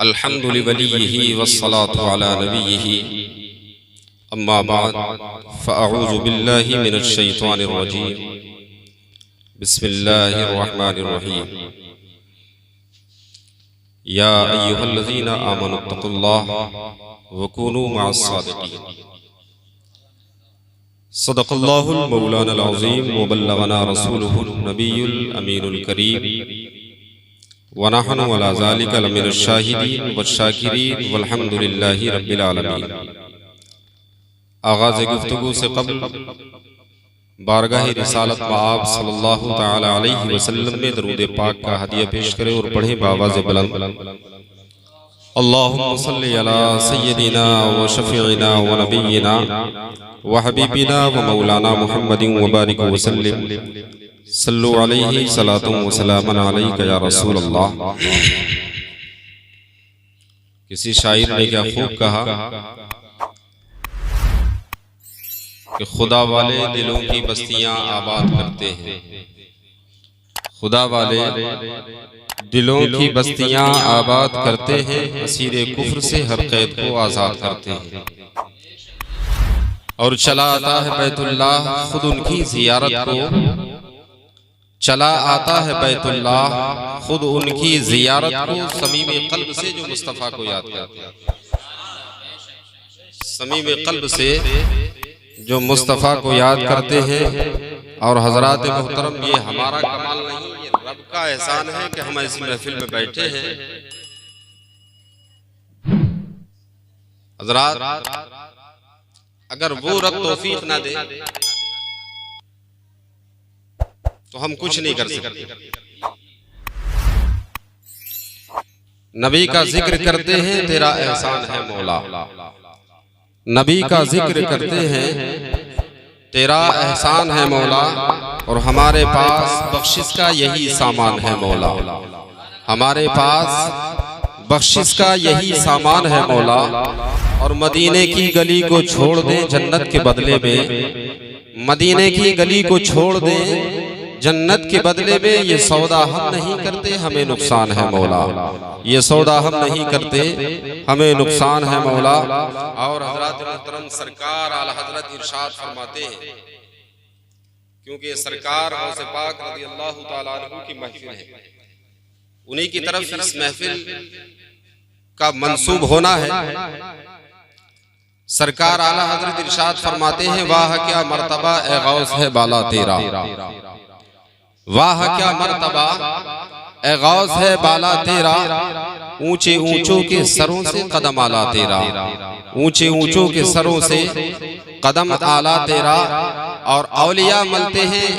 अल्हम्दुलिल्लाहि वस्सलातु अला नबिय्यिहि अम्मा बाद फ़अऊज़ु बिल्लाहि मिनश शैतानिर रजीम बिस्मिल्लाहिर रहमानिर रहीम या अय्युहल्लज़ीना आमनुत्तक़ुल्लाह व कूनू मअस सादिक़ीन सदक़ल्लाहुल मौलानाल अज़ीम व बल्लगना रसूलुहुन नबियुल अमीनुल करीम व नहनु अला ज़ालिका लमिनश शाहिदीन वश्शाकिरीन वल्हम्दुलिल्लाहि रब्बिल आलमीन। आगाज़ गुफ्तगू से क़ब्ल बारगाह रिसालत मआब सल्लल्लाहु तआला अलैहि वसल्लम में दरूद पाक का हदिया पेश करें और पढ़ें बावाज़ बुलंद अल्लाहुम्मा सल्लि अला सय्यदिना व शफ़ीइना व नबिय्यिना व हबीबिना व मौलाना मुहम्मदिन व बारिक व सल्लिम सल्लु अलैहि सलातुन व सलामन अलैका या रसूल अल्लाह। किसी शायर ने क्या खूब कहा कि खुदा वाले दिलों की बस्तियां आबाद करते हैं, खुदा वाले दिलों की बस्तियां आबाद करते हैं, असीरे कुफ्र से हर कैद को आजाद करते हैं। और चला आता है बैतुल्लाह खुद उनकी जियारत को, चला आता है बैतुल्लाह खुद उनकी जियारत को, समीम कल्ब से जो मुस्तफ़ा को याद करते हैं, समीम कल्ब से जो मुस्तफ़ा को याद करते हैं। और हजरात मोहतरम, ये हमारा कमाल नहीं, ये रब का एहसान है कि हम ऐसी महफिल में बैठे हैं। हजरात, अगर वो रब तौफीक ना दे तो हम कुछ नहीं कर सकते। नबी का जिक्र करते हैं, तेरा एहसान है मौला, नबी का जिक्र करते हैं, तेरा एहसान है मौला। और हमारे पास बख्शिश का यही सामान है मौला, हमारे पास बख्शिश का यही सामान है मौला। और मदीने की गली को छोड़ दें जन्नत के बदले में, मदीने की गली को छोड़ दें जन्नत के बदले में, ये सौदा हम नहीं करते, हमें नुकसान है मौला, ये सौदा हम नहीं करते, हमें नुकसान है मौला। और हजरत मोहतरम सरकार आला हजरत इरशाद फरमाते हैं, क्योंकि सरकार गौसे पाक रज़ी अल्लाह तआला अन्हु की महफिल है, उन्हीं की तरफ इस महफिल का मंसूब होना है। सरकार आला हजरत इरशाद फरमाते हैं, वाह क्या मर्तबा ए गौस है बाला तेरा, वाह क्या मर्तबा ए गौस है बाला तेरा, ऊंचे ऊंचों के सरों से कदम आला तेरा, ऊंचे ऊंचों के सरों से कदम आला तेरा। और औलिया मलते हैं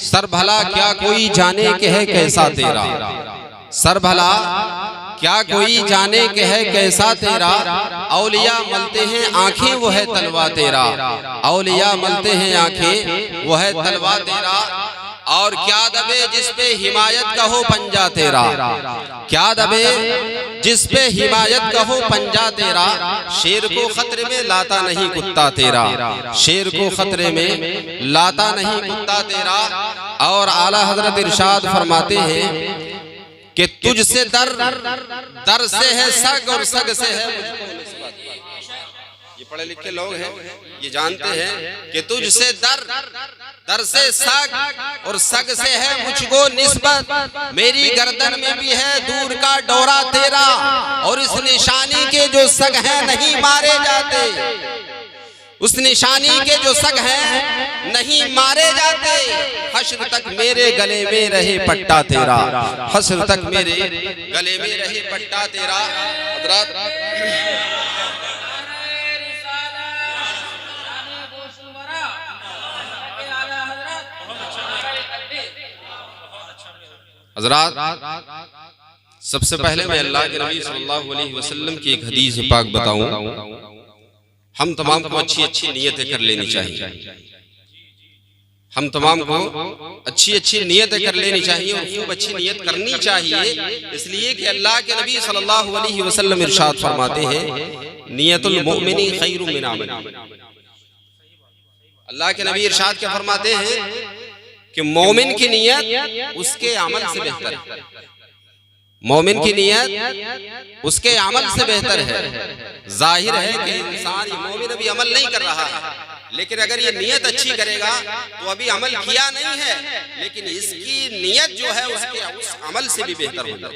सर भला क्या कोई जाने के है कैसा तेरा, सर भला क्या कोई जाने के है कैसा तेरा। औलिया मलते हैं आंखें वो है तलवा तेरा, औलिया मलते हैं आंखें वो है तलवा तेरा। और क्या दबे जिस पे हिमायत का हो पंजा तेरा, क्या दबे जिस पे हिमायत का हो पंजा तेरा। शेर को खतरे में लाता नहीं कुत्ता तेरा, शेर को खतरे में लाता नहीं कुत्ता तेरा। और आला हजरत इरशाद फरमाते हैं कि तुझसे दर दर से है सग और सग से है मुझको निस्बत। ये पढ़े लिखे लोग हैं, ये जानते हैं कि तुझसे दर दर से सग और सग से है मुझको निस्बत। मेरी गर्दन में भी है दूर का डोरा तेरा, और इस निशानी के जो सग हैं नहीं मारे जाते, उस निशानी के जो सग हैं नहीं मारे जाते। हश्र तक मेरे गले में रहे पट्टा तेरा, हश्र तक मेरे गले में रहे पट्टा तेरा। हज़रात, सबसे पहले मैं अल्लाह के नबी सल्लल्लाहु अलैहि वसल्लम की एक हदीस पाक बताऊं। हम तमाम को अच्छी अच्छी नियतें कर लेनी चाहिए, हम तमाम को अच्छी अच्छी नियतें कर लेनी चाहिए और खूब अच्छी नियत करनी चाहिए। इसलिए कि अल्लाह के नबी सल्लल्लाहु अलैहि वसल्लम इरशाद फरमाते हैं, नियतुल मुमिनी खैरुम मिन अमल। अल्लाह के नबी इरशाद क्या फरमाते हैं कि मोमिन की नियत उसके अमल से बेहतर है। मोमिन की नियत उसके अमल से बेहतर है। जाहिर है कि इंसान मोमिन अभी अमल नहीं कर रहा है, लेकिन अगर ये नियत अच्छी करेगा तो अभी अमल किया नहीं है, लेकिन इसकी नियत जो है उसके उस अमल से भी बेहतर होगा।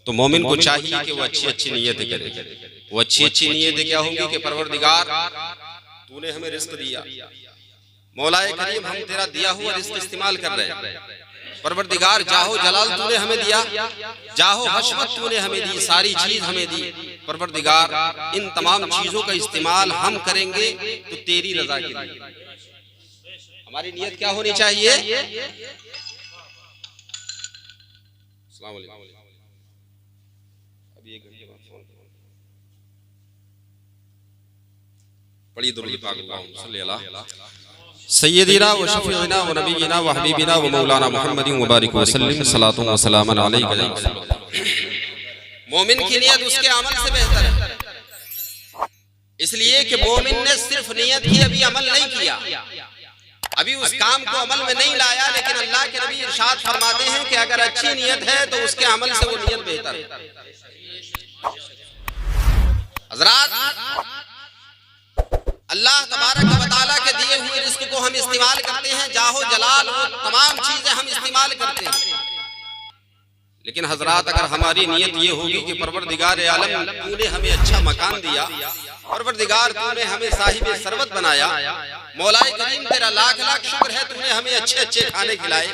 तो मोमिन को चाहिए कि वो अच्छी अच्छी नियतें करे। वो अच्छी अच्छी नियतें क्या होंगी कि परवरदिगार तूने हमें रिज़्क़ दिया, मौलाए करीम हम तेरा दिया हुआ रिज़्क़ इस्तेमाल कर रहे हैं। परवरदिगार जाहो जलाल तूने हमें दिया, जाहो हशमत तूने हमें दी, सारी चीज हमें दी। परवरदिगार इन तमाम चीजों का इस्तेमाल हम करेंगे तो तेरी रजा के लिए। हमारी नियत क्या होनी चाहिए? अस्सलाम वालेकुम। अभी 1 घंटे बाद फोन पढ़ी दुरूद पाक अल्लाहुम्मा सल्ली अला सय्यदिना व शफीइना व नबीना व हबीबिना व मौलाना मुहम्मदिन व बारिक व सल्लिम सलातु व सलामन अलैका। मोमिन की नियत उसके अमल से बेहतर है, इसलिए कि मोमिन ने सिर्फ नियत की, अभी अमल नहीं किया, अभी उस काम को अमल में नहीं लाया। लेकिन अल्लाह के नबी इरशाद फरमाते हैं कि अगर अच्छी नियत है तो उसके अमल से वो नियत बेहतर है। हज़रात, अल्लाह तबारक व तआला के दिए हुए रिज़्क़ को हम इस्तेमाल करते हैं, जाहो जलाल वो तमाम चीजें हम इस्तेमाल करते हैं। लेकिन हजरात, अगर हमारी नियत ये होगी कि परवरदिगार आलम तूने हमें अच्छा मकान दिया, परवरदिगार तूने हमें साहिब सरवत बनाया, मौलाए करीम तेरा लाख लाख शुक्र है तूने हमें अच्छे अच्छे खाने खिलाए।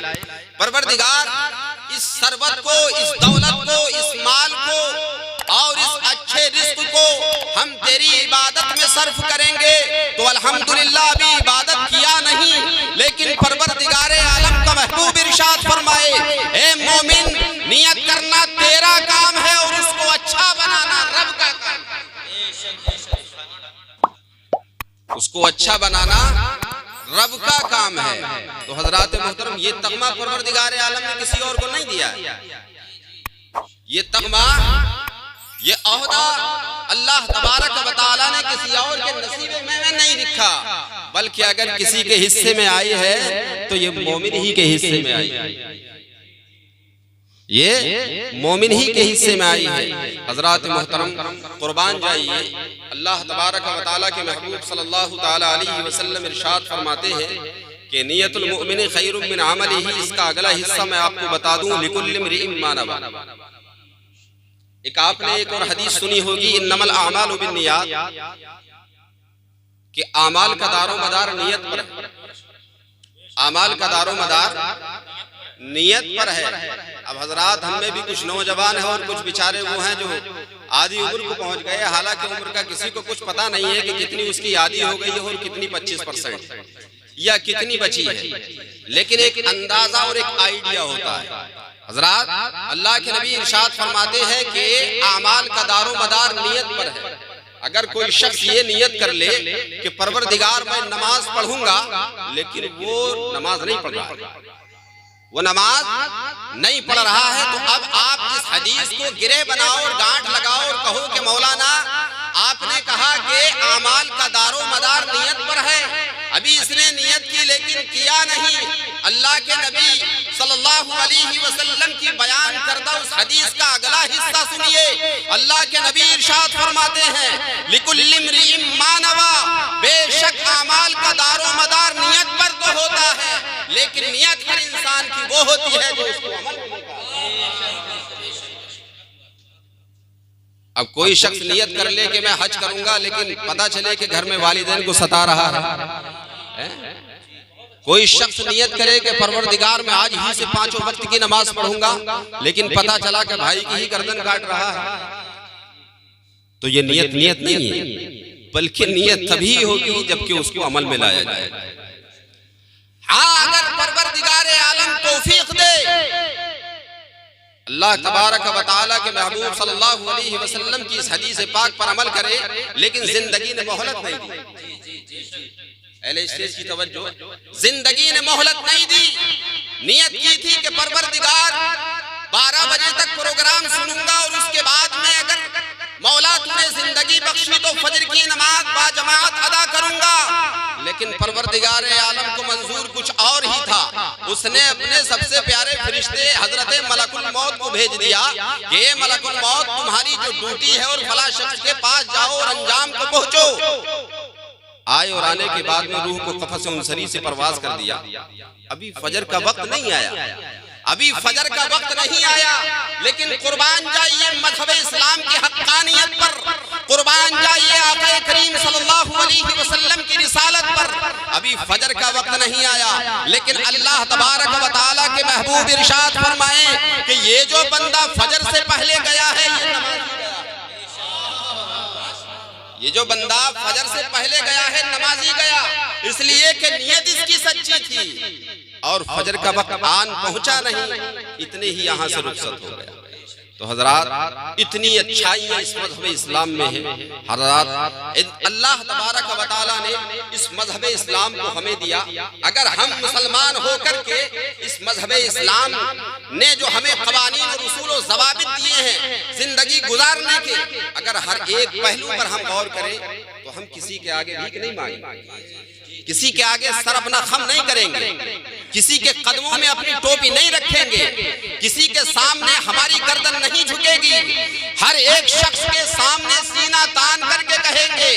परवरदिगार इस सरवत को, इस दौलत को, इस माल को और इस अच्छे रिज़्क़ को हम तेरी इबादत में सर्फ करेंगे तो अल्हम्दुलिल्लाह अभी इबादत किया नहीं, लेकिन परवरदिगार आलम का महबूब इरशाद फरमाए, ए मोमिन नियत करना तेरा काम है और उसको अच्छा बनाना रब का काम है। उसको अच्छा बनाना रब का काम है। तो हजरात मोहतरम, ये तगमा परवरदिगार आलम ने किसी और को नहीं दिया। ये तगमा, ये ओहदा अल्लाह तबारक व तआला ने किसी और के नसीब में नहीं लिखा, बल्कि अगर किसी के हिस्से में आई है तो ये मोमिन ही के हिस्से में आई है, ये मोमिन ही के हिस्से में आई है। हजरात मोहतरम, कुर्बान जाइए, अल्लाह तबारक व तआला के महबूब सल्लल्लाहु तआला अलैहि वसल्लम इरशाद फरमाते हैं कि नियतुल मुमिन खैरुम मिन अमलिही। इसका अगला हिस्सा मैं आपको बता दूं, लिकुल्लि इम्रिइन मा नवा। एक आपने एक और हदीस सुनी होगी, इन्नमल अमालु बिन्नियात, कि आमाल का दारो मदार नियत पर है। आमाल का दारो मदार नियत पर है। अब हजरात, हम में भी कुछ नौजवान है और कुछ बेचारे वो हैं जो आधी उम्र को पहुंच गए, हालांकि उम्र का किसी को कुछ पता नहीं है कि कितनी उसकी आधी हो गई है और कितनी 25% या कितनी बची है, लेकिन एक अंदाजा और एक आइडिया होता है। हजरात, अल्लाह के नबी इरशाद फरमाते हैं कि आमाल का दारो मदार नियत पर है। अगर कोई शख्स ये नियत कर ले कि परवरदिगार मैं नमाज पढ़ूंगा, लेकिन वो नमाज नहीं पढ़ रहा है, वो नमाज नहीं पढ़ रहा है, तो अब आप इस हदीस को गिरे बनाओ और गांठ लगाओ और कहो कि मौलाना आपने कहा कि आमाल का दारो मदार नियत पर है, अभी इसने नियत की लेकिन किया नहीं। अल्लाह के नबी सल्लल्लाहु अलैहि वसल्लम की बयान करदा उस हदीस का अगला हिस्सा सुनिए। अल्लाह के नबी इरशाद फरमाते हैं, लिकुल्लि इम्रिइन मा नवा, बेशक आमाल का दारो मदार नियत पर तो होता है, लेकिन नियत हर इंसान की वो होती है जो उसको अमल में करता है। अब कोई शख्स नियत कर ले कि मैं हज करूंगा, लेकिन पता चले कि घर में वालिदैन को सता रहा है। कोई शख्स नियत करे कि परवरदिगार मैं आज ही से 5 वक्त की नमाज पढ़ूंगा, लेकिन पता चला कि भाई की ही गर्दन काट रहा है, तो ये नियत नहीं है, बल्कि नियत तभी होगी जबकि उसको अमल में लाया जाए। हाँ, अगर परवरदिगार आलम तौफीक दे, अल्लाह तबारक व तआला के महबूब सल्लल्लाहु अलैहि वसल्लम की इस हदीस पाक पर अमल करे, लेकिन जिंदगी ने मोहलत नहीं दी। अहले स्टेज की तवज्जो, जिंदगी ने मोहलत नहीं दी। नियत की थी कि परवरदिगार 12 बजे तक प्रोग्राम सुनूंगा और उसके बाद में अगर मौला तूने जिंदगी बख्शी तो फजर की नमाज बाजमात अदा करूंगा, लेकिन परवरदिगार आलम को मंजूर कुछ और ही था। उसने अपने सबसे प्यारे फरिश्ते हजरत मलकुल मौत को भेज दिया कि ये मलकुल मौत तुम्हारी जो ड्यूटी है और फला शख्स के पास जाओ और अंजाम को पहुंचो। आए और आने के बाद में रूह को कफस उनसरी से परवाज कर दिया। अभी फजर का वक्त नहीं आया, अभी फजर का वक्त नहीं आया, लेकिन कुर्बान जाइए मज़हब इस्लाम की हक्कानियत पर, कुर्बान जाइए आका करीम सल्लल्लाहु अलैहि वसल्लम की रिसालत पर। अभी फजर का वक्त नहीं आया, लेकिन अल्लाह तबारक व तआला के महबूब इरशाद फरमाए कि ये जो बंदा फजर से पहले गया है ये नमाजी गया, ये जो बंदा फजर से पहले गया है नमाजी गया, इसलिए कि नियत इसकी सच्ची थी और फजर का वक्त आन पहुंचा नहीं, इतने ही यहाँ से रुखसत हो गया। तो हजरात इतनी अच्छाइयाँ इस मज़हब इस्लाम में है। हजरात अल्लाह तबारक व तआला ने इस मज़हब इस्लाम को हमें दिया। अगर हम मुसलमान होकर के इस मज़हब इस्लाम ने जो हमें क़वानीन और उसूल और ज़वाबित दिए हैं जिंदगी गुजारने के, अगर हर एक पहलू पर हम गौर करें तो हम किसी के आगे भीख नहीं मांगेंगे, किसी के आगे सर अपना खम नहीं करेंगे, किसी के कदमों में अपनी टोपी नहीं रखेंगे, किसी के सामने हमारी गर्दन नहीं झुकेगी। हर एक शख्स के सामने सीना तान करके कहेंगे,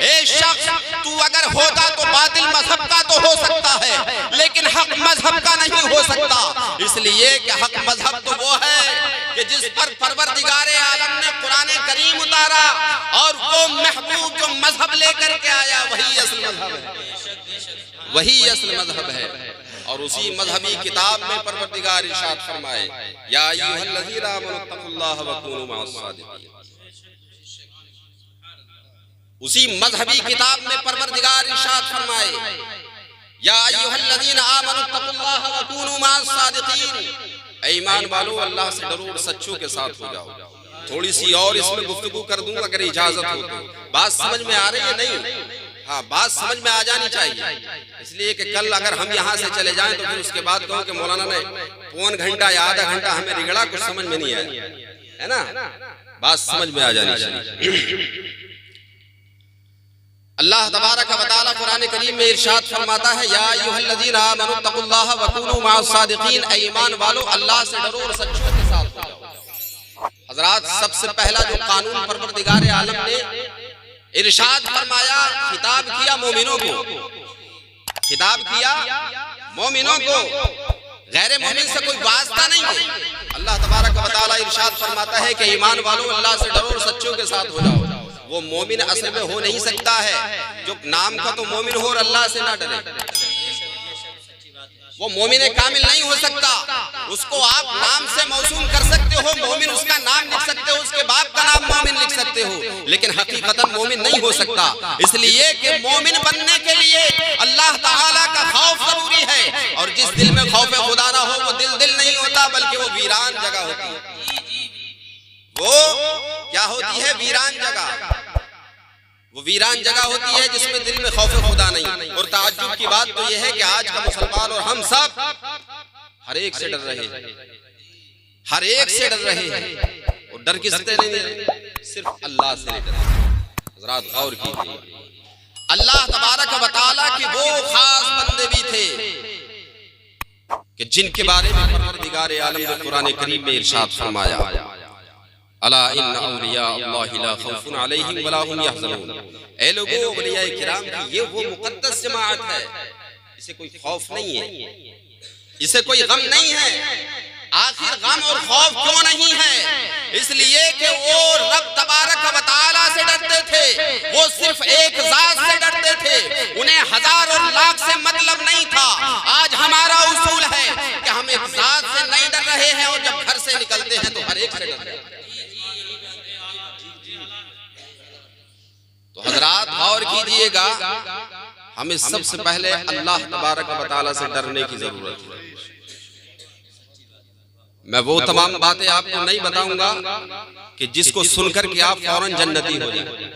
ए शख्स तू अगर होगा तो बातिल मजहब का तो हो सकता है, लेकिन हक मजहब का नहीं हो सकता। इसलिए कि हक मजहब तो वो है कि जिस पर परवरदिगारे आलम ने कुरान करीम उतारा और वो महबूब जो मजहब लेकर के आया वही असल मजहब है, वही असल मजहब है। और उसी मजहबी किताब में परवरदिगार इरशाद फरमाए, या अय्युहल्लज़ीना आमनू तक़ुल्लाह व कूनू मअस-सादिक़ीन। उसी मजहबी किताब में परवरदिगार इरशाद फरमाए, या अय्युहल्लज़ीना आमनू तक़ुल्लाह व कूनू मअस-सादिक़ीन। ऐ ईमान वालों, अल्लाह से डरो और सच्चों के साथ हो जाओ। थोड़ी सी और इसमें गुफ्तगू कर दूं अगर इजाजत हो तो। बात समझ में आ रही है? नहीं, हाँ बात समझ में आ जानी चाहिए। इसलिए कि कल अगर हम यहाँ से चले जाएं तो फिर उसके बाद कहो कि मौलाना ने पौन घंटा या आधा घंटा हमें रिगड़ा, कुछ समझ में नहीं आया, है ना? बात समझ में आ जानी चाहिए। अल्लाह तबारक व तआला कुरान करीम में इरशाद फरमाता है, या अय्युहल्लज़ीना आमनू तक़ुल्लाह व कूनू मअस-सादिक़ीन। ऐ ईमान वालों, अल्लाह से डरो और सच्चों के साथ हो जाओ। हजरात सबसे पहला जो कानून परवरदिगार आलम ने इरशाद फरमाया, खिताब किया मोमिनों को, खिताब किया मोमिनों को, गैर मोमिन से कोई वास्ता नहीं है। अल्लाह तबारक व तआला इरशाद फरमाता है कि ईमान वालों, अल्लाह से डरो और सच्चों के साथ हो जाओ। वो मोमिन असल में हो नहीं सकता है जो नाम का तो मोमिन हो और अल्लाह से ना डरे, वो मोमिन कामिल नहीं हो सकता। उसको आप नाम से मौसूम कर सकते हो, मोमिन उसका नाम लिख सकते हो, उसके बाप का नाम मोमिन लिख सकते हो, लेकिन हकीकतन मोमिन नहीं हो सकता। इसलिए कि मोमिन बनने के लिए अल्लाह ताला का खौफ जरूरी है, और जिस दिल में खौफ खुदा ना हो वो दिल नहीं होता, बल्कि वो वीरान जगह होती है। वो क्या होती है? वीरान जगह। वो वीरान जगह होती है जिसमें दिल में खौफ खुदा नहीं। और ताज्जुब की बात तो यह है कि आज का मुसलमान और हम सब हर एक से डर रहे हैं, हर एक से डर रहे हैं। और डर किससे नहीं, सिर्फ अल्लाह से डर। हज़रात गौर कीजिए, अल्लाह तबारक व तआला के वो खास बंदे भी थे कि जिनके बारे में परवरदिगार आलम ने कुरान करीम में इरशाद फरमाया, अला इन्ना औलिया अल्लाहि ला खौफुन अलैहिम वला हुम यहज़नून। ऐ लोगों, औलिया किराम की ये वो मुक़द्दस जमाअत है, इसे कोई खौफ नहीं है, इसे कोई गम नहीं है। आखिर गम और खौफ क्यों नहीं है? इसलिए कि वो रब तबारक व तआला से डरते थे, वो सिर्फ एक ज़ात से डरते थे, उन्हें हजार और लाख से मतलब नहीं था। आज हमारा उसूल है कि हम एक ज़ात से नहीं डर रहे हैं, और जब घर से निकलते हैं तो हर एक से डर रहे हैं। तो हजरात गौर कीजिएगा, हमें सबसे पहले अल्लाह तबारक व तआला से डरने की जरूरत है। मैं वो तमाम बातें आपको नहीं बताऊंगा कि जिसको सुनकर के आप फौरन जन्नती हो जाए,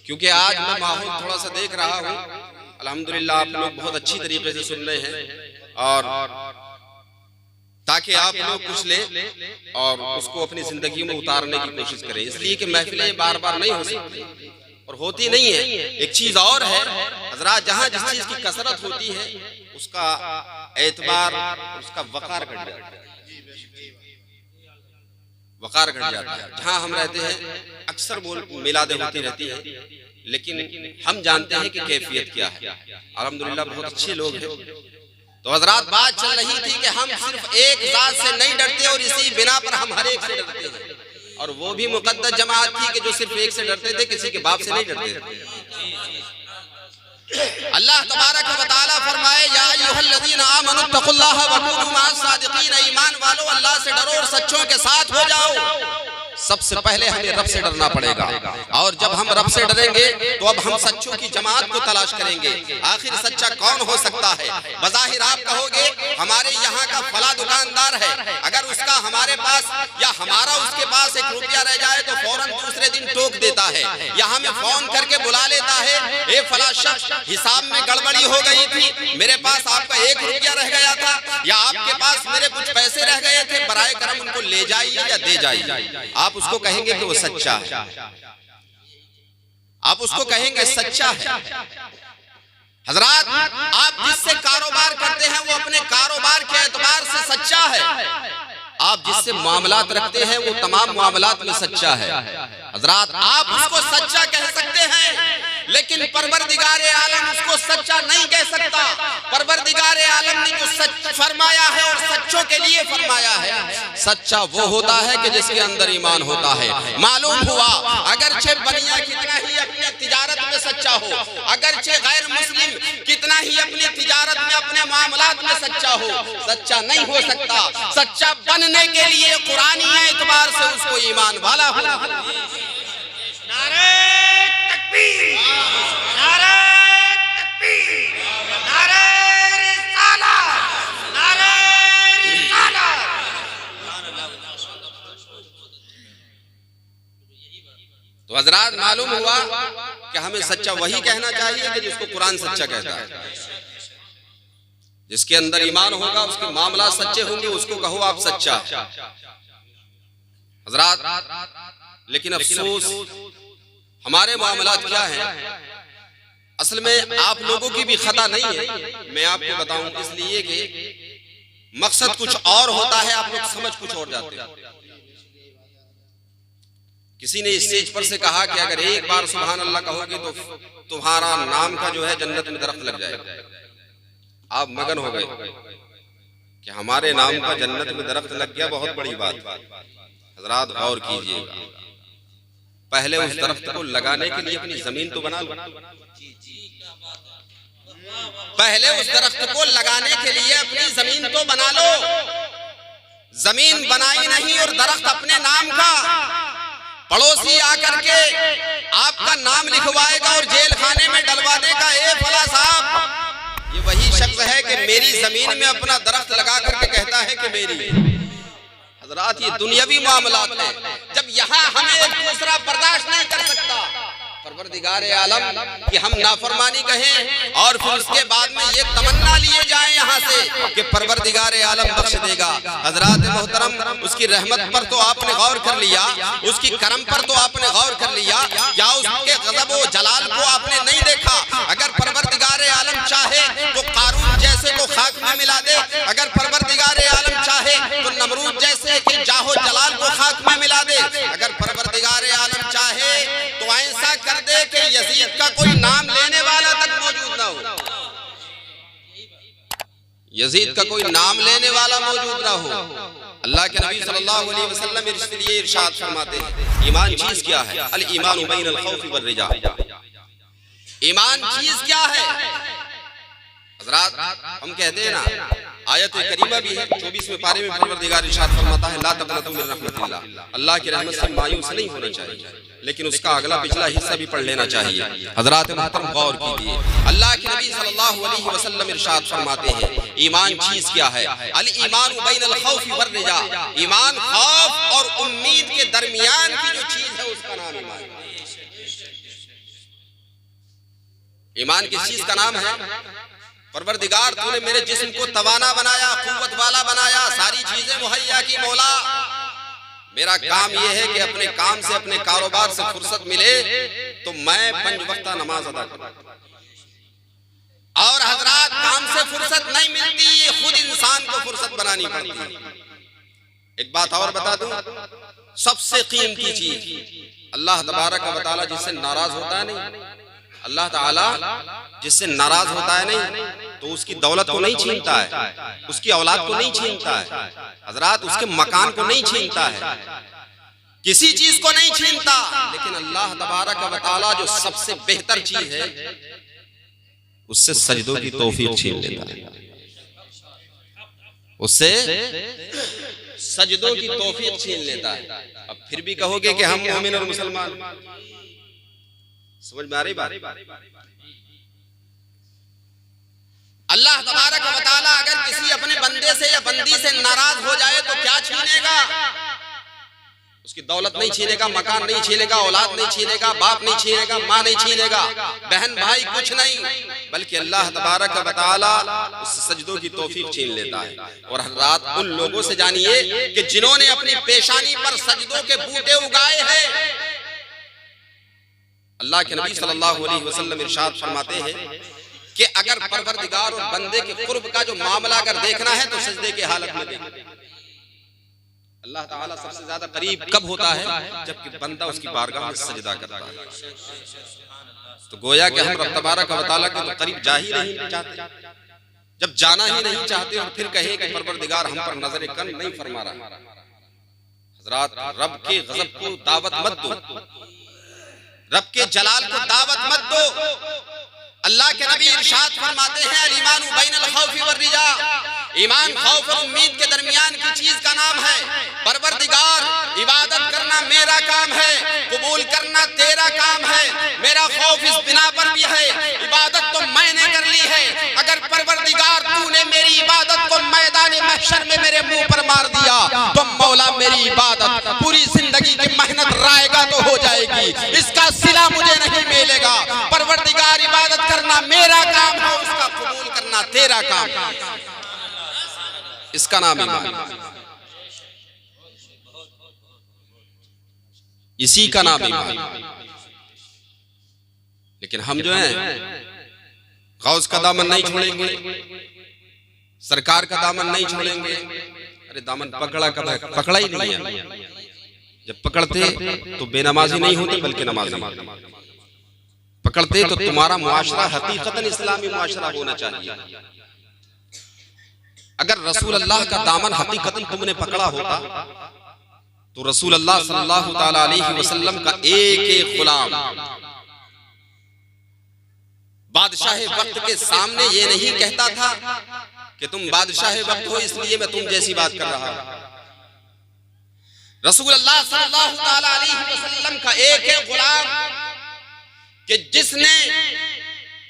क्योंकि आज मैं माहौल थोड़ा सा देख रहा हूँ। अल्हम्दुलिल्लाह आप लोग बहुत अच्छी तरीके से सुन रहे हैं, और ताकि आप लोग कुछ लें और उसको अपनी जिंदगी में उतारने की कोशिश करें। इसलिए कि महफिलें बार बार नहीं हो सकती और होती नहीं है। एक चीज और है हजरात, जहाँ जिस चीज की कसरत होती है उसका एतबार उसका वकार घट जाता है, वकार घट जाता है। जहां हम रहते हैं अक्सर मिलादे होती रहती है, लेकिन हम जानते हैं कि कैफियत क्या है। अल्हम्दुलिल्लाह बहुत अच्छे लोग हैं। तो हजरात बात चल रही थी कि हम सिर्फ एक जात से नहीं डरते और इसी बिना पर हम हर एक से डरते हैं, और वो भी मुकद्दस जमात थी कि जो सिर्फ एक से डरते थे, किसी के बाप से नहीं डरते थे। अल्लाह तबारक व तआला फरमाए या अय्युहल्लज़ीना आमनू तक़ुल्लाह व कूनू मअस सादिक़ीन, ईमान वालों अल्लाह से डरो और सच्चों के साथ हो जाओ। सबसे पहले हमें रब से डरना पड़ेगा, और जब हम रब से डरेंगे तो अब हम सच्चों की जमात को तलाश करेंगे। आखिर सच्चा कौन हो सकता है? बज़ाहिर आप कहोगे हमारे यहाँ का फला दुकानदार है, अगर उसका हमारे पास या हमारा उसके पास 1 रुपया रह जाए तो फौरन दूसरे दिन टोक देता है, या हमें फोन करके बुला लेता है, ए फला शख्स हिसाब में गड़बड़ी हो गई थी, मेरे पास आपका 1 रुपया रह गया था, या आपके पास मेरे कुछ पैसे रह गए थे, बराए करम उनको ले जाइए या दे जाइए। आप उसको कहेंगे कि वो सच्चा है, आप उसको कहेंगे सच्चा है। हजरात आप जिससे कारोबार करते हैं वो अपने कारोबार के एतबार से सच्चा है, आप जिससे मामलात रखते हैं वो तमाम मामलात में सच्चा है। हजरात आप उसको सच्चा कह सकते हैं, लेकिन परवरदिगारे आलम उसको सच्चा नहीं कह सकता। परवरदिगारे आलम ने जो सच फरमाया है और सच्चों के लिए फरमाया है, सच्चा वो होता है कि जिसके अंदर ईमान होता है। मालूम हुआ अगरचे बनिया कितना ही अपनी तिजारत में सच्चा हो, अगरचे गैर मुस्लिम कितना ही अपनी तिजारत में अपने मामलात में सच्चा हो, सच्चा नहीं हो सकता। सच्चा बनने के लिए कुरानी एतबार से उसको ईमान वाला होना। नारे तकबीर, नारे तकबीर, नारे रिसालत, नारे रिसालत। तो हजरात मालूम हुआ कि हमें सच्चा वही कहना चाहिए कि जिसको कुरान सच्चा कहता है। जिसके अंदर ईमान होगा, उसके मामला सच्चे होंगे, उसको कहो आप सच्चा। हजरात लेकिन अफसोस हमारे मामलात क्या है? असल में आप लोगों की भी खता नहीं है, मैं आपको बताऊं, इसलिए कि मकसद कुछ और होता है, आप लोग समझ कुछ और जाते हैं। किसी ने स्टेज पर से कहा कि अगर एक बार सुभान अल्लाह कहोगे तो तुम्हारा नाम का जो है जन्नत में दरख्त लग जाएगा। आप मगन हो गए कि हमारे नाम का जन्नत में दरख्त लग गया, बहुत बड़ी बात। हजरात गौर कीजिएगा, पहले उस दरख्त को लगाने के लिए अपनी जमीन तो बना लो। पहले उस दरख्त को लगाने के लिए अपनी जमीन तो बना लो। जमीन बनाई नहीं और दरख्त अपने नाम का, पड़ोसी आकर के आपका नाम लिखवाएगा और जेल खाने में डलवा देगा, ए फला साहब, ये वही शख्स है कि मेरी जमीन में अपना दरख्त लगा करके कहता है कि मेरी। हजरात ये दुनियावी मामलात है, जब यहाँ हमें एक दूसरा बर्दाश्त नहीं कर सकता, परवरदिगारे आलम कि हम नाफरमानी कहें और फिर उसके बाद में ये तमन्ना लिए जाएं यहाँ से कि परवरदिगारे आलम बख्श देगा। हजरात मोहतरम उसकी रहमत पर तो आपने गौर कर लिया, उसकी करम पर तो आपने गौर कर लिया, क्या उसके गज़ब व जलाल को आपने नहीं देखा? अगर परवरदिगारे आलम चाहे तो कारून जैसे को खाक में मिला दे, अगर परवरदिगारे आलम चाहे तो नमरूद जैसे कि जाहो जलाल को खाक में मिला दे, अगर परवरदिगारे आलम चाहे तो ऐसा कर दे कि यजीद का कोई नाम लेने वाला तक मौजूद ना हो, यजीद का कोई नाम लेने वाला मौजूद ना हो। अल्लाह के नबी सल्लल्लाहु अलैहि वसल्लम इसलिए इरशाद फरमाते हैं, ईमान चीज क्या है? अल ईमान बैनल खौफ वर रिजा। ईमान चीज क्या है? हजरात हम कहते हैं ना, आयत करीमा भी है 24वें पारे में परवरदिगार इरशाद फरमाता है, ला तक़नतू मिन रहमतिल्लाह, अल्लाह की रहमत से मायूस नहीं होना चाहिए, लेकिन उसका अगला पिछला हिस्सा भी पढ़ लेना चाहिए। हजरात मोहतरम गौर कीजिए, अल्लाह के नबी सल्लल्लाहु अलैहि वसल्लम इरशाद फरमाते हैं, ईमान चीज क्या है? अल ईमान बैनल खौफ वर रिजा, ईमान खौफ और उम्मीद के दरमियान की जो चीज है उसका नाम ईमान। ईमान किस चीज का नाम है? परवरदिगार तूने मेरे जिस्म को तवाना बनाया, कुव्वत वाला बनाया, सारी चीजें मुहैया की मौला, मेरा काम यह है कि अपने काम से अपने कारोबार से फुर्सत मिले तो मैं 5 वक्ता नमाज अदा करूं। और हजरात काम से फुर्सत नहीं मिलती, ये खुद इंसान को फुर्सत बनानी पड़ती है। एक बात और बता दूं, सबसे कीमती चीज अल्लाह तबारक व तआला जिससे नाराज होता है नहीं, अल्लाह ताला जिससे नाराज होता है नहीं तो उसकी दौलत को नहीं छीनता है, उसकी औलाद को नहीं छीनता है हजरात, उसके मकान को नहीं छीनता है, किसी चीज को नहीं छीनता। लेकिन अल्लाह तबारक व तआला जो सबसे बेहतर चीज है उससे सजदों की तौफीक छीन लेता है, उससे सजदों की तौफीक छीन लेता है। अब फिर भी कहोगे कि हम मोमिन और मुसलमान, समझ में आ रही बात? अल्लाह तबारक व तआला अगर किसी अपने बंदे से या बंदी से नाराज हो जाए तो क्या छीनेगा? उसकी दौलत नहीं छीनेगा, मकान नहीं छीनेगा, औलाद नहीं छीनेगा, बाप नहीं छीनेगा, माँ नहीं छीनेगा, बहन भाई कुछ नहीं, बल्कि अल्लाह तबारक व तआला उस सजदों की तौफीक छीन लेता है। और हर रात उन लोगों से जानिए कि जिन्होंने अपनी पेशानी पर सजदों के बूटे उगाए हैं। अल्लाह के नबी सल्लल्लाहु अलैहि वसल्लम इरशाद फरमाते हैं कि अगर परवरदिगार और बंदे के कुर्ब का जो मामला अगर देखना है तो सजदे की हालत में देखना। अल्लाह ताला सबसे ज्यादा करीब कब होता है? जबकि बंदा उसकी बारगाह में सजदा करता है। तो गोया कि हम रब तबारक व तआला के तो करीब जा ही नहीं चाहते, जब जाना ही नहीं चाहते और फिर कहे कि परवरदिगार हम पर नजर कम नहीं फरमा रहा। हजरात, रब के गजब को दावत मत दो, रब के जलाल को दावत मत दो। अल्लाह के नबी इरशाद फरमाते हैं, अल ईमानु बैनल खौफि वर रिजा, ईमान खौफ और उम्मीद के दरमियान की चीज का नाम है। परवरदिगार, इबादत करना मेरा काम है, कबूल करना तेरा काम है, मेरा खौफ इस बिना पर भी है, इबादत तो मैंने कर ली है। अगर परवरदिगार तूने मेरी इबादत को मैदान महशर में मेरे मुंह पर मार दिया तो मौला मेरी इबादत पूरी जिंदगी की मेहनत रायगा तो हो जाएगी, इसका सिला मुझे नहीं मिलेगा। परवरदिगार, इबादत करना मेरा काम है, उसका कबूल करना तेरा काम, इसका नाम ईमान, इसी का नाम ईमान। लेकिन हम जो हैं गौस का दामन नहीं छोड़ेंगे, सरकार का दामन नहीं छोड़ेंगे। अरे दामन पकड़ा कब है? पकड़ा ही नहीं है। जब पकड़ते तो बेनमाजी नहीं होते बल्कि नमाजी। पकड़ते तो तुम्हारा मुआशरा हकीकतन इस्लामी मुआशरा होना चाहिए। अगर रसूल अल्लाह का दामन हकीकतन तुमने पकड़ा होता तो रसूल अल्लाह सल्लल्लाहु ताला अलैहि वसल्लम का एक एक गुलाम बादशाह वक्त के सामने ये नहीं कहता था कि तुम बादशाह वक्त हो इसलिए मैं तुम जैसी बात कर रहा हूं। रसूल अल्लाह सल्लल्लाहु ताला अलैहि वसल्लम का एक एक गुलाम कि जिसने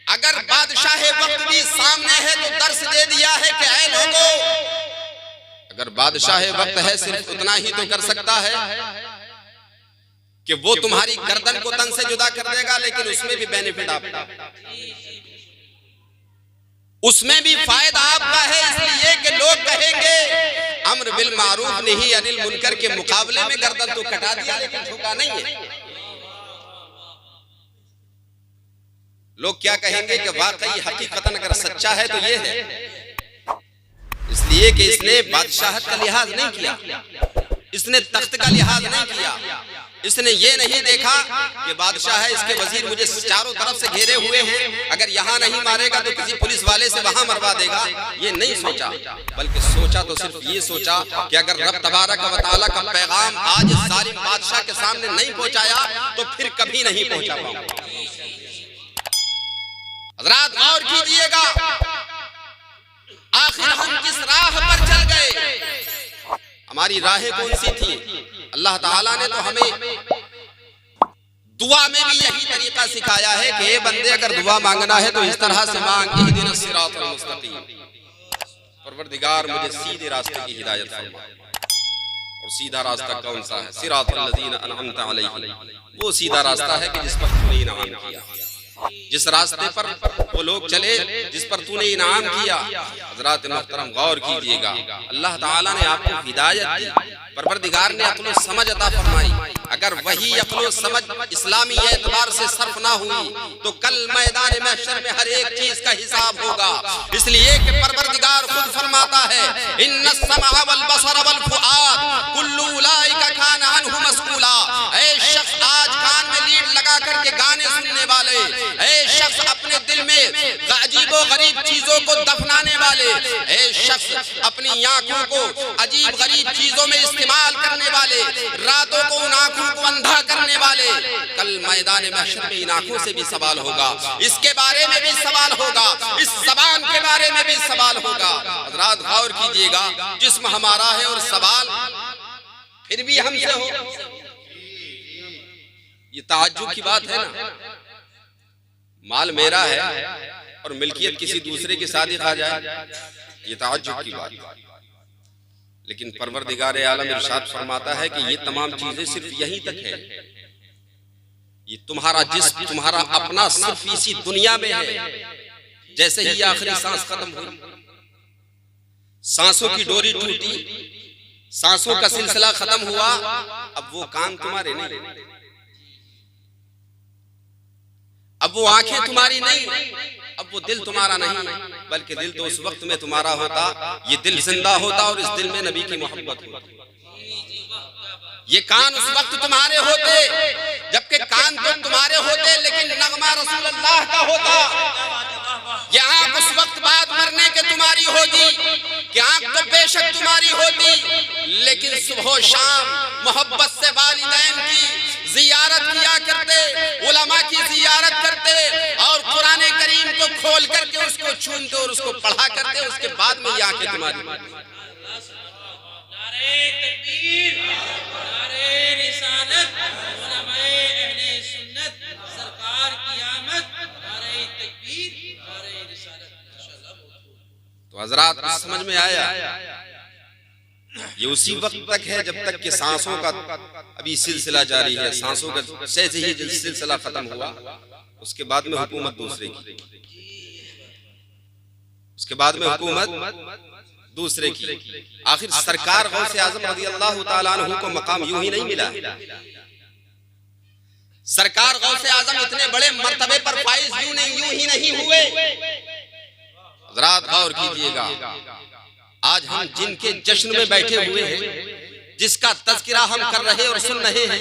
अगर बादशाह वक्त भी सामने है तो दर्श दे दिया है कि ऐ लोगों, अगर बादशाह वक्त है सिर्फ उतना ही तो कर सकता है कि वो तुम्हारी गर्दन को तन से जुदा कर देगा, लेकिन उसमें भी बेनिफिट आपका, उसमें भी फायदा आपका है। इसलिए कि लोग कहेंगे अम्र बिल मारूफ नहीं अनिल मुनकर के मुकाबले में गर्दन तो कटा दिया लेकिन झुका नहीं है। लोग क्या कहेंगे कि वाकई हकीकतन अगर सच्चा है तो ये है, इसलिए कि इसने बादशाहत का लिहाज नहीं किया, इसने तख्त का लिहाज नहीं किया, इसने ये नहीं देखा कि बादशाह है, इसके वजीर मुझे चारों तरफ से घेरे हुए हैं, अगर यहाँ नहीं मारेगा तो किसी पुलिस वाले से वहां मरवा देगा। ये नहीं सोचा, बल्कि सोचा तो सिर्फ ये सोचा कि अगर रब तबारक व तआला का पैगाम आज जालिम बादशाह के सामने नहीं पहुंचाया तो फिर कभी नहीं पहुंचा पाऊंगा। हज़रात गौर कीजिएगा, आखिर हम किस राह पर चल गए? हमारी राहें कौन सी थी? अल्लाह ताला ने तो हमें दुआ में भी यही तरीका सिखाया है कि ए बंदे अगर दुआ मांगना है तो इस तरह से मांग, इहदिनस सिरातल मुस्तकीम, परवरदिगार मुझे सीधे रास्ते की हिदायत फरमा। और सीधा रास्ता कौन सा है? सिरातल लज़ीना अनअमता अलैहिम, वो सीधा रास्ता है कि जिस पर तूने इनाम किया, जिस रास्ते पर वो लोग चले जिस पर तूने इनाम किया। हज़रात मोहतरम गौर कीजिएगा, अल्लाह ताला ने आपको हिदायत दी, परवरदिगार ने अक्ल समझ अता फरमाई, अगर वही अक्लो समझ इस्लामी एतबार से सर्फ ना हुई तो कल मैदान महशर में हर एक चीज का हिसाब होगा। इसलिए कि परवरदिगार खुद फरमाता है इन्नस समअ वल बसर वल फुआद कुल्लु उलाइका कान अन्हु मस्कूला। ऐ शख्स आज कान में लीड लगा करके गाने सुनने वाले, ऐ शख्स अपने दिल में अजीबो गरीब चीजों को दफनाने वाले, ऐ शख्स अपनी आंखों को अजीब गरीब चीजों में इस्तेमाल करने वाले, रातों को उन आंखों को अंधा करने वाले, कल मैदान महशर में इन आंखों से भी सवाल होगा, इसके बारे में भी सवाल होगा, इस ज़बान के बारे में भी सवाल होगा। हज़रात गौर कीजिएगा, जिस्म हमारा है और सवाल फिर भी हमसे हो, ये ताज्जुब की बात है ना। माल मेरा है और मिल्कियत किसी दूसरे के साथ ही खा जाए, ये ताज्जुब की बात। लेकिन परवरदिगार आलम इरशाद फरमाता है कि ये तमाम चीजें सिर्फ यहीं तक है, ये तुम्हारा जिस्म तुम्हारा अपना सिर्फ इसी दुनिया में है। जैसे ही आखिरी सांस खत्म हुई, सांसों की डोरी टूटी, सांसों का सिलसिला खत्म हुआ, अब वो कान तुम्हारे नहीं, अब वो आंखें तुम्हारी नहीं, अब वो दिल तुम्हारा नहीं, बल्कि दिल तो उस वक्त में तुम्हारा होता, ये दिल जिंदा होता और इस दिल में नबी की मोहब्बत होती। ये कान उस वक्त तुम्हारे होते जबकि कान तो तुम्हारे होते लेकिन नगमा रसूलुल्लाह का होता। ये आंख उस वक्त बाद मरने के तुम्हारी होती कि आंख तो बेशक तुम्हारी होती, लेकिन सुबह शाम मोहब्बत से वालिदैन की जियारत किया करते, उलमा की जियारत करते और कुरान करीम को खोल करके उसको छूते और उसको पढ़ा करते, उसके बाद में ये आंखें तुम्हारी। नारे तकबीर, नारे रिसालत, उलमाए अहले सुन्नत, सरकार की आमद, नारे तकबीर, नारे रिसालत। तो हजरात समझ में आया, ये उसी वक्त तक है जब तक कि सांसों का अभी सिलसिला जारी है। सांसों का जैसे ही सिलसिला खत्म हुआ, उसके बाद में हुकूमत दूसरे की, उसके बाद में हुकूमत दूसरे की। आखिर सरकार गौसे आजम रज़ियल्लाहु ताला अन्हु को मकाम यूं ही नहीं मिला। सरकार गौसे आजम इतने बड़े मर्तबे पर फाइज यूं ही नहीं हुए। हज़रात गौर कीजिएगा, आज हम जिनके जश्न में बैठे हुए हैं, जिसका तज़किरा हम कर रहे और सुन रहे हैं,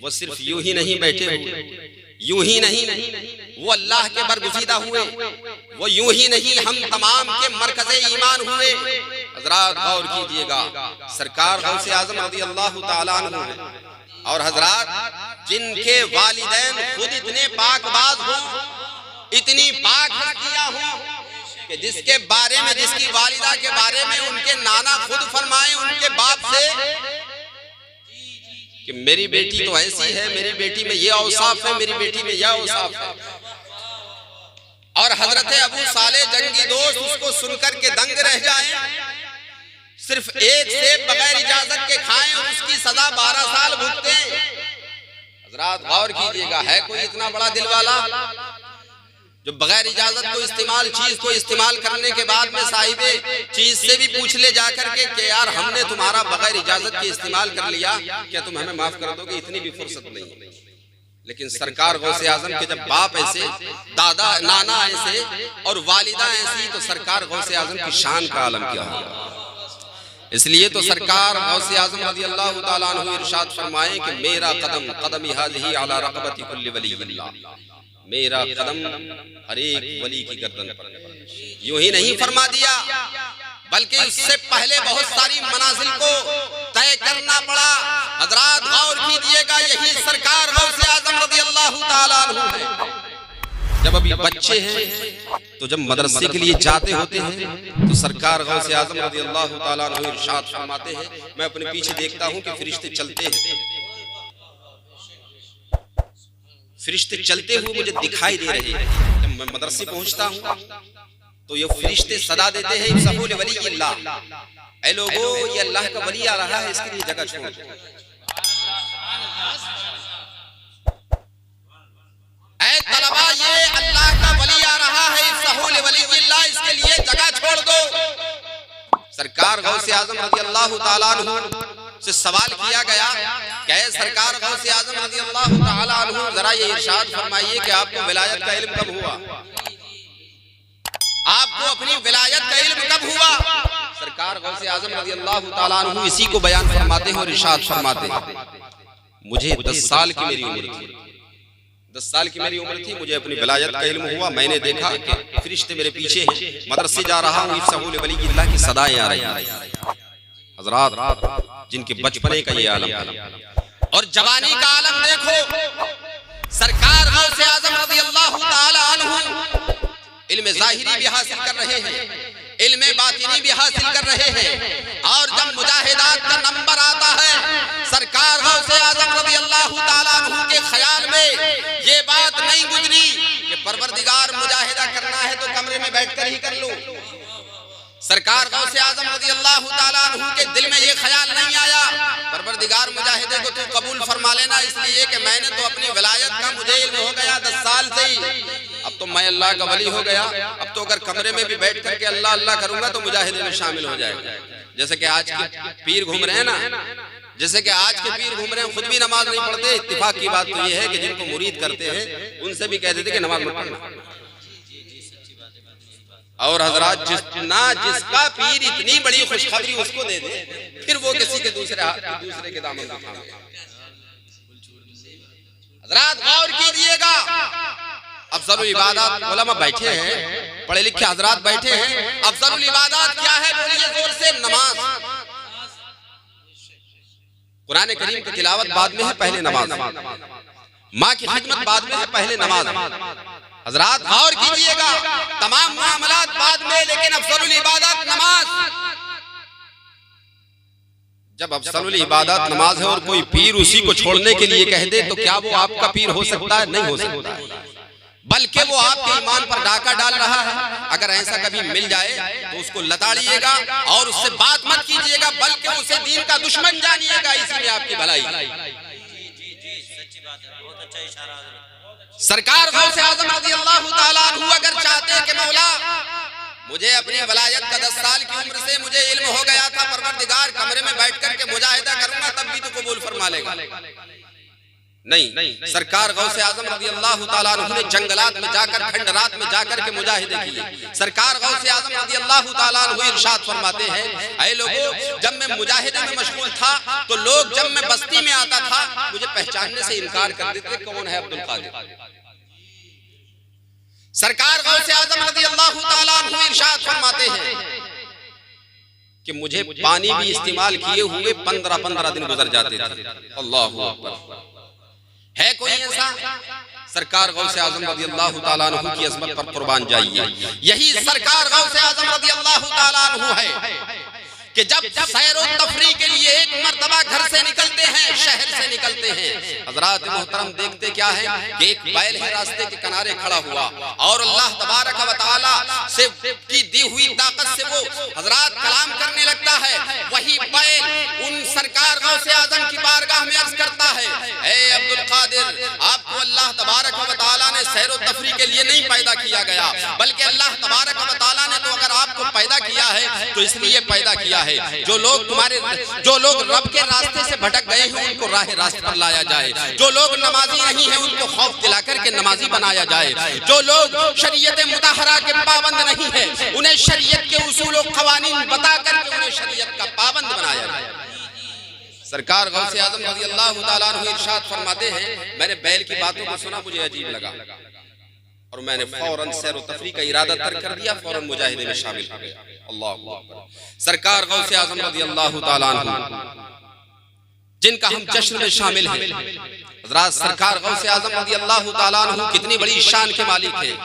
वो सिर्फ यूं ही नहीं बैठे हुए, यूं ही नहीं वो अल्लाह के बरगुज़ीदा हुए, वो यूं ही नहीं हम तमाम के मरकज़े ईमान हुए। हज़रात गौर कीजिएगा, सरकार गौसे आज़म रज़ियल्लाहु ताला अन्हु और हज़रात जिनके वालिदैन खुद इतने पाकबाज हो, इतनी पाक हस्तियां हो कि जिसके बारे में, जिसकी वालिदा के बारे में उनके नाना खुद फरमाए उनके बाप से कि मेरी बेटी तो ऐसी है, मेरी बेटी में ये औसाफ है, मेरी बेटी में यह औसाफ है। और हजरत अबू साले जंगी दोस्त उसको सुनकर के दंग रह जाए, सिर्फ एक सेब बगैर इजाजत के खाएं और उसकी सजा 12 साल भुगते। हजरात गौर कीजिएगा, है कोई इतना बड़ा दिल वाला जो बगैर इजाजत को इस्तेमाल, चीज को इस्तेमाल करने के बाद में साहिबे चीज से भी पूछ ले जाकर के कि यार हमने तुम्हारा बगैर इजाजत के इस्तेमाल कर लिया, क्या तुम हमें माफ कर दोगे? इतनी भी फुर्सत नहीं। लेकिन सरकार गौसे आजम के जब बाप ऐसे, दादा नाना ऐसे और वालिदा ऐसी, तो सरकार गौसे आजम की शान का आलम क्या होगा। इसलिए तो सरकार गौसे आजम रज़ियल्लाहु ताला अन्हु इरशाद फरमाए कि मेरा कदम कदम हाज़िही अला रक़बति कुल्लि वलिय्यिल्लाह, मेरा कदम हर एक वली की गर्दन पर। यूं ही नहीं फरमा दिया, बल्कि उससे पहले बहुत सारी मनाजिल को तय करना पड़ा। हज़रात गौर कीजिएगा, यही सरकार गौसे आज़म रज़ियल्लाहु ताला अन्हु है। जब अभी बच्चे हैं तो जब मदरसे के लिए जाते होते हैं तो सरकार गौसे आज़म रज़ियल्लाहु ताला अन्हु इरशाद फरमाते हैं, मैं अपने पीछे देखता हूं कि फरिश्ते चलते हैं, फरिश्ते चलते हुए मुझे दिखाई दे रहे हैं। जब मैं मदरसे पहुंचता हूं तो ये फरिश्ते सदा देते हैं इफ्सहू लिवलिय्यिल्लाह, ऐ लोगो ये अल्लाह का वली आ रहा है, इसके लिए जगह छोड़ दो। ऐ तलबा ये अल्लाह का वली आ रहा है, इफ्सहू लिवलिय्यिल्लाह, इसके लिए जगह छोड़ दो। सरकार गौसे आज़म रज़ियल्लाहु ताला अन्हु से सवाल किया गया कहे सरकार गौसे आजम रज़ियल्लाहु ताला अन्हु जरा ये इरशाद फरमाइए कि आपको विलायत का इल्म कब हुआ, आपको अपनी विलायत का इल्म कब हुआ। सरकार गौसे आजम रज़ियल्लाहु ताला अन्हु इसी को बयान फरमाते हैं और इरशाद फरमाते हैं, मुझे 10 साल की मेरी उम्र थी, 10 साल की मेरी उम्र थी, मुझे अपनी विलायत का इल्म हुआ। मैंने देखा कि फरिश्ते मेरे पीछे हैं, मदरसे जा रहा हूँ, इफ्सहू लिवलिय्यिल्लाह की सदाएं आ रही हैं। हज़रात जिनके बचपने का ये आलम और जवानी का आलम देखो, सरकार गौसे आजम रज़ियल्लाहु ताला अन्हु इल्म ज़ाहिरी भी हासिल कर रहे हैं, इल्म बातिनी भी हासिल कर रहे हैं। और जब मुजाहिदात का नंबर आता है, सरकार गौसे आजम रज़ियल्लाहु ताला अन्हु के ख्याल में ये बात नहीं गुजरी कि परवरदिगार मुजाहिदा करना है तो कमरे में बैठकर ही कर लो। सरकार गौसे आजम रज़ियल्लाहु ताला अन्हु के दिल में ये ख्याल नहीं आया परवरदिगार मुजाहिदे को तू कबूल फरमा लेना, इसलिए कि मैंने तो अपनी विलायत का मुझे इल्म हो गया 10 साल से ही, अब तो मैं अल्लाह का वली हो गया, अब तो अगर कमरे में भी बैठ करके अल्लाह अल्लाह करूंगा तो मुजाहिदे में शामिल हो जाएगा। जैसे कि आज के पीर घूम रहे हैं ना, जैसे कि आज के पीर घूम रहे हैं, खुद भी नमाज नहीं पढ़ते। इत्तिफाक की बात तो ये है कि जिनको मुरीद करते हैं उनसे भी कह देते कि नमाज मत पढ़ना। और हजरात जिसका पीर इतनी बड़ी खुशखबरी उसको दे दे, फिर वो किसी के दूसरे के दामन को थामे। हजरात गौर कीजिएगा, अफजलुल इबादत उलमा बैठे हैं, पढ़े लिखे हजरात बैठे हैं, अफजलुल इबादत क्या है बोलिए जोर से, नमाज। कुरान करीम की तिलावत बाद में है, पहले नमाज। माँ की खिदमत बाद में है, पहले नमाज। हजरात गौर कीजिएगा, तमाम मामलात बाद में, लेकिन अफजलुल इबादत नमाज। जब अफजलुल इबादत नमाज है और कोई पीर उसी को छोड़ने के लिए कह दे तो क्या वो आपका पीर हो सकता है? नहीं हो सकता है, बल्कि वो आपके ईमान पर डाका डाल रहा है। अगर ऐसा कभी मिल जाए तो उसको लताड़िएगा और उससे बात मत कीजिएगा, बल्कि उसे दीन का दुश्मन जानिएगा, इसी में आपकी भलाई। सरकार गौसे आजम रज़ियल्लाहु ताला अन्हु अगर चाहते कि मौला मुझे अपनी वलायत का 10 साल की उम्र से मुझे इल्म हो गया था, परवरदिगार कमरे में बैठ करके मुजाहिदा करूंगा तब भी तो कबूल फरमा लेगा। नहीं, सरकार गौसे आजम रज़ियल्लाहु ताला अन्हु ने जंगलात में जाकर, खंडरात में जाकर के मुजाहिदे किए। सरकार गौसे आजम रज़ियल्लाहु ताला अन्हु इरशाद फरमाते हैं, ऐ लोगों, जब मैं मुजाहिदे में मशगूल था तो लोग जब मैं बस्ती में आता था मुझे पहचानने से इनकार कर देते, कौन है अब्दुल कादिर। सरकार गौसे आजम रज़ियल्लाहु ताला अन्हु इरशाद फरमाते हैं कि मुझे पानी भी इस्तेमाल किए हुए 15-15 दिन गुजर जाते थे। अल्लाहु अकबर। है कोई ऐसा? सरकार गौसे आजम रज़ियल्लाहु ताला अन्हु की अज़मत पर कुर्बान जाइए। यही सरकार गौसे आजम रज़ियल्लाहु ताला अन्हु है कि जब सैर और तफरीह के लिए एक मर्तबा घर से निकलते हैं, शहर से निकलते हैं, हजरात मोहतरम देखते क्या है कि एक बैल है रास्ते के किनारे खड़ा हुआ और अल्लाह तबारक व तआला से की दी हुई ताकत से वो हजरात कलाम करने लगता है। वही बैल उन सरकार गौसे आजम की बारगाह में अर्ज करता है, ए अब्दुल कादिर, आपको अल्लाह तबारक व तआला ने सैर और तफरीह के लिए नहीं पैदा किया गया, बल्कि अल्लाह तबारक व तआला ने तो अगर आपको पैदा किया है तो इसलिए पैदा किया है जो लोग रब के रास्ते से भटक गए हैं उनको राह रास्त पर लाया जाए, जो लोग नमाजी नहीं है उनको खौफ दिलाकर के नमाजी बनाया जाए, जो लोग शरीयत मुताहरा के पाबंद नहीं है उन्हें शरीयत के उसूल और क़वानीन बता करके उन्हें शरीयत का पाबंद बनाया जाए। सरकार गौसे आजम रज़ियल्लाहु ताला अन्हु इरशाद फरमाते हैं, मैंने बैल की बातों को सुना, मुझे अजीब लगा और मैंने फौरन सैर और तफरीह का इरादा तर्क कर दिया, फौरन मुजाहिदे में शामिल हो गया। अल्लाहु अकबर। सरकार गौसे आजम रज़ियल्लाहु ताला अन्हु जिनका हम जश्न में शामिल हैं, हज़रात सरकार गौसे आजम रज़ियल्लाहु ताला अन्हु कितनी बड़ी शान के मालिक हैं।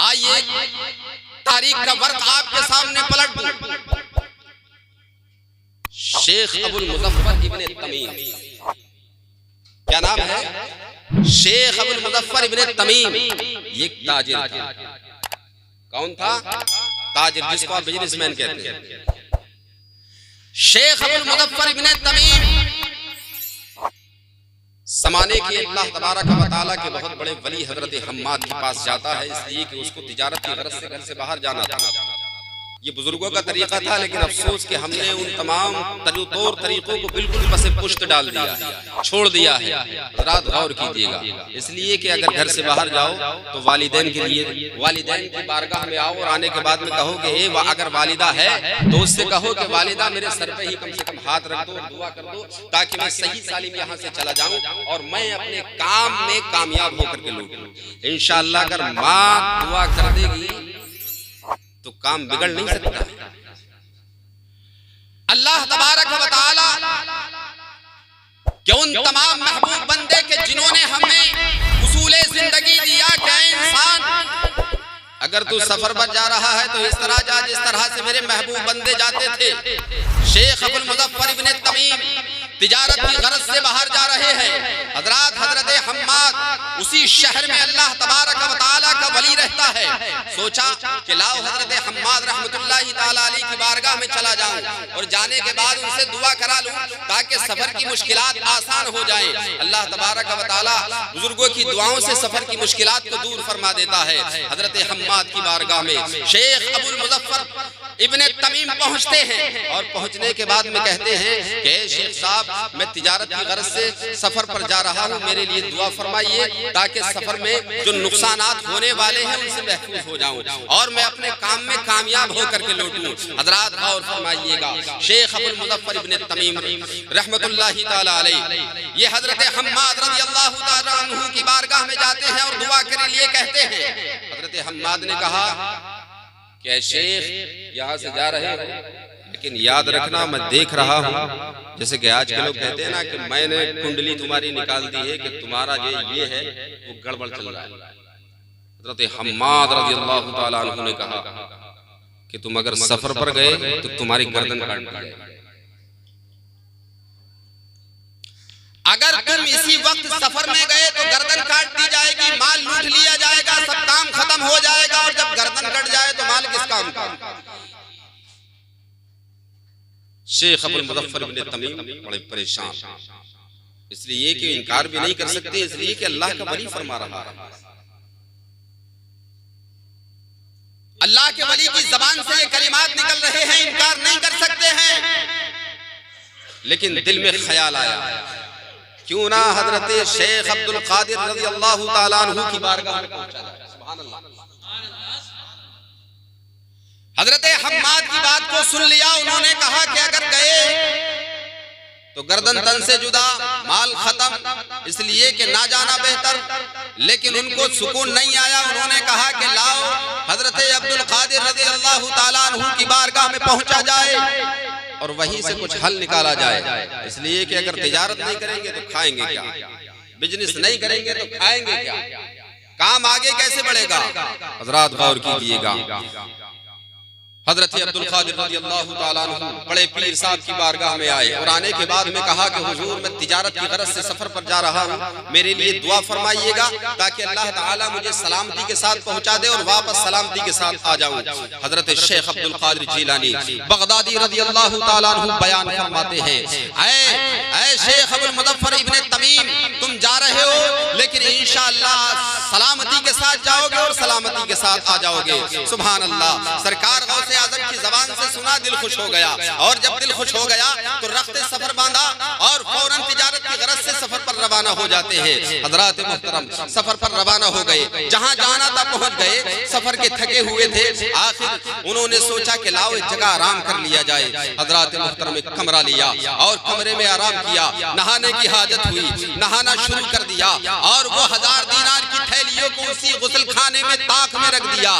आइए तारीख का वर्क आपके सामने पलट दूं। शेख अबुल मुज़फ्फर इब्ने तमीम, क्या नाम है? शेख अबुल मुज़फ्फर इब्ने तमीम, ये ताजिर था। कौन था? ताजिर, जिसको आप बिजनेसमैन कहते हैं। शेख अबुल मुज़फ्फर इब्ने तमीम ज़माने के अल्लाह तबारक व तआला के बहुत बड़े वली हजरत हम्माद के पास जाता है, इसलिए कि उसको तिजारत की गरज से घर से बाहर जाना था। ये बुजुर्गों का तरीका था, लेकिन अफसोस कि हमने उन तमाम तौर तरीकों को बिल्कुल पसे पुश्त डाल दिया, छोड़ दिया है। हज़रात गौर कीजिएगा, इसलिए कि अगर घर से बाहर जाओ तो वालिदैन के लिए वालिदैन की बारगाह में आओ और आने के बाद में कहो कि अगर वालिदा है तो उससे कहो कि वालिदा मेरे सर पे ही कम से कम हाथ रख दो, दुआ कर दो, ताकि मैं सही सालिम यहाँ से चला जाऊं और मैं अपने काम में कामयाब होकर के लौटूं। इंशाअल्लाह अगर माँ दुआ कर देगी तो काम बिगड़ नहीं सकता। अल्लाह तबारक व तआला कि उन तमाम महबूब बंदे के जिन्होंने हमें उसूले जिंदगी दिया कि इंसान अगर तू सफर पर जा रहा है तो इस तरह जा जिस तरह से मेरे महबूब बंदे जाते थे। शेख अबुल मुज़फ्फर इब्न तमीम तिजारत की गरज से बाहर जा रहे हैं। हजरत हम्माद उसी शहर में अल्लाह तबारक व तआला का वली रहता है। सोचा कि लाओ हजरत हम्माद रहमतुल्लाहि तआला अलैहि की बारगाह में चला जाऊं और जाने के बाद उनसे दुआ करा लूं ताकि सफर की मुश्किलात आसान हो जाए। अल्लाह तबारक व तआला बुजुर्गों की दुआओं से सफर की मुश्किलात को दूर फरमा देता है। हजरत हम्माद की बारगाह में शेख अबुल मुज़फ्फर इब्न तमीम पहुंचते हैं और पहुंचने के बाद में कहते हैं कि शेख साहब मैं तिजारत की गरज से सफर पर जा रहा हूं, मेरे लिए दुआ फरमाइए ताकि सफर में जो नुकसानात होने वाले हैं उनसे महफूज हो जाऊं और मैं अपने काम में कामयाब होकर के लौटूं। हजरात गौर फरमाइएगा, शेख अबुल मुज़फ्फर इब्न तमीम रहमतुल्लाहि तआला अलैहि ये हजरत हम्माद रज़ियल्लाहु तआला अन्हु की बारगाह में जाते हैं और दुआ के लिए कहते हैं। हजरत हम्माद ने कहा कि शेख यहाँ से जा रहे हो, लेकिन याद रखना मैं देख रहा हूँ, जैसे कि आज के लोग कहते हैं ना कि मैंने कुंडली तुम्हारी निकाल दी है कि तुम्हारा जो ये है वो गड़बड़ चल रहा है। हज़रत हम्माद रज़ियल्लाहु तआला अन्हु ने कहा कि तुम अगर सफर पर गए तो तुम्हारी गर्दन काट दी जाएगी। अगर तुम इसी वक्त सफर में गए तो गर्दन काट दी जाएगी, माल लूट लिया जाएगा, सब काम खत्म हो जाएगा और जब गर्दन कट जाए तो माल किस काम का। शेख अबुल मुज़फ्फर इब्न तमीम बड़े परेशान, इसलिए कि इनकार भी नहीं कर सकते, इसलिए कि अल्लाह का वली फरमा रहा है। अल्लाह के वली की जबान से ये कलिमात निकल रहे हैं, इनकार नहीं कर सकते हैं। लेकिन दिल में ख्याल आया क्यों ना हजरत शेख अब्दुल कादिर रज़ियल्लाहु तआला अन्हु की बारगाह में पहुंचा जाए। सुभान अल्लाह। हजरत हम्माद की बात को सुन लिया, उन्होंने कहा कि अगर गए तो गर्दन तन से जुदा, माल खत्म, इसलिए कि ना जाना बेहतर। लेकिन उनको सुकून नहीं आया, उन्होंने कहा कि लाओ हजरत अब्दुल कादिर रज़ियल्लाहु तआला अन्हु की बारगाह में पहुंचा जाए और वहीं से कुछ हल निकाला जाए। इसलिए कि अगर तिजारत नहीं करेंगे तो खाएंगे क्या, बिजनेस नहीं करेंगे तो खाएंगे क्या, काम आगे कैसे बढ़ेगा। हजरात गौर कीजिएगा, हजरत अब्दुल कादिर रज़ियल्लाहु तआला अन्हु बड़े पीर साहब की बारगाह में आए और आने के बाद में कहा कि हुजूर मैं तिजारत की गरज से सफर पर जा रहा हूँ, मेरे लिए दुआ फरमाइएगा ताकि अल्लाह ताला मुझे सलामती के साथ पहुँचा दे और वापस सलामती के साथ आ जाऊँ। हजरत शेख अब्दुल कादिर जिलानी बगदादी रज़ियल्लाहु तआला अन्हु बयान फरमाते हैं, ऐ शेख अबुल मुज़फ्फर इब्न तमीम तुम जा रहे हो, लेकिन इंशाअल्लाह सलामती के साथ जाओगे और सलामती के साथ आ जाओगे। सुभान अल्लाह। सरकार गौसे आज़म की ज़बान से सुना, दिल खुश हो गया और जब दिल खुश हो गया तो रफ्ते सफर बांधा और फौरन तिजारत की गरज से सफर पर रवाना हो जाते हैं। हजरात मुहतरम सफर पर रवाना हो गए, जहां जाना था पहुंच गए। सफर के थके हुए थे, आखिर उन्होंने सोचा कि लाओ एक जगह आराम कर लिया जाए। हजरात मुहतरम एक कमरा लिया और कमरे में आराम किया। नहाने की हाजत हुई, नहाना शुरू कर दिया और वो 1000 दीनार की थैलियों को उसी गुस्ल खाने में ताक में रख दिया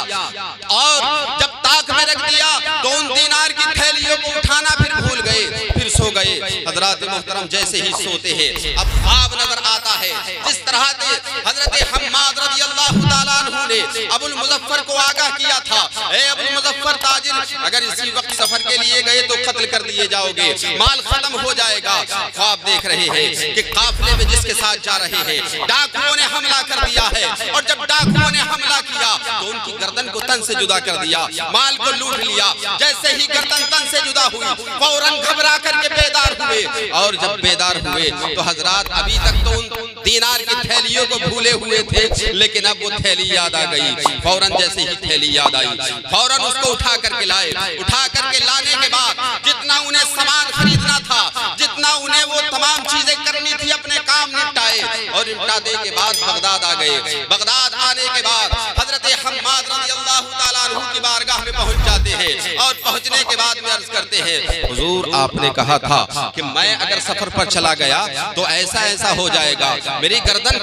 और जब ताक में रख दिया तो उन दीनार की थैलियों को उठाना फिर भूल गए, फिर सो गए। हजरात मुहतरम जैसे ही सोते हैं अब ख्वाब नजर आता है, जिस तरह से हजरत हम्माद रज़ियल्लाहु तआला अन्हु ने अबुल मुज़फ्फर को आगाह किया था, ए अबुल मुज़फ्फर ताजिर अगर इसी वक्त सफर के लिए गए तो कत्ल कर दिए जाओगे, माल खत्म हो जाएगा। ख्वाब देख रहे हैं कि काफिले में जिसके साथ जा रहे हैं डाकुओं ने हमला कर दिया है और जब डाकुओं ने हमला किया तो उनकी गर्दन को तन से जुदा कर दिया, माल को लूट लिया। जैसे ही गर्दन तन से जुदा हुई फौरन घबरा करके बेदार हुए और जब बेदार हुए तो हजरात अभी तक तो दीनार की थैलियों को भूले हुए थे, लेकिन अब वो थैली याद आ गई। फौरन जैसे ही थैली याद आई, फौरन उसको उठा करके लाए। उठा करके लाने के बाद जितना उन्हें सामान खरीदना था, जितना उन्हें वो तमाम चीजें करनी थी, अपने काम निपटाए और निपटाने के बाद बगदाद आ गए। बगदाद आने के बाद हजरत हम्माद रज़ियल्लाहु ताला अन्हु की बारगाह में पहुंच जाते हैं और पहुंचने के बाद में अर्ज करते हैं, हुजूर आपने कहा था कि मैं अगर सफर पर चला गया तो ऐसा ऐसा हो जाएगा, मेरी गर्दन